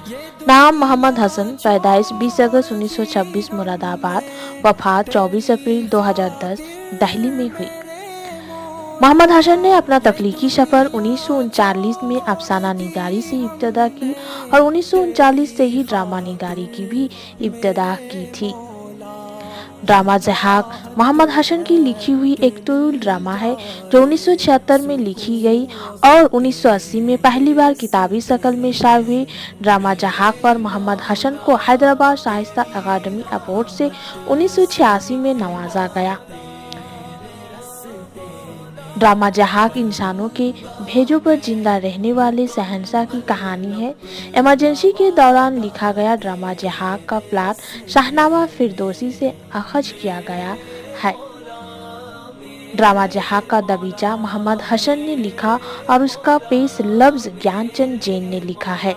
नाम मोहम्मद हसन, पैदाइश 20 अगस्त 1926 मुरादाबाद, वफात 24 अप्रैल 2010 दिल्ली में हुई। मोहम्मद हसन ने अपना तख्लीकी सफर 1939 में अफसाना निगारी से इब्तदा की और 1939 से ही ड्रामा निगारी की भी इब्तदा की थी। ड्रामा ज़हाक मोहम्मद हसन की लिखी हुई एक तुरुल ड्रामा है जो 1976 में लिखी गई और 1980 में पहली बार किताबी शक्ल में शाये हुई। ड्रामा ज़हाक पर मोहम्मद हसन को हैदराबाद साहित्य अकादमी अवार्ड से 1986 में नवाजा गया। ड्रामा ज़हाक इंसानों के भेजों पर जिंदा रहने वाले शहंशाह की कहानी है। इमरजेंसी के दौरान लिखा गया ड्रामा ज़हाक का प्लॉट शाहनामा फिरदौसी से अखज किया गया है। ड्रामा ज़हाक का दबीजा मोहम्मद हसन ने लिखा और उसका पेश लफ्ज ज्ञानचंद जैन ने लिखा है।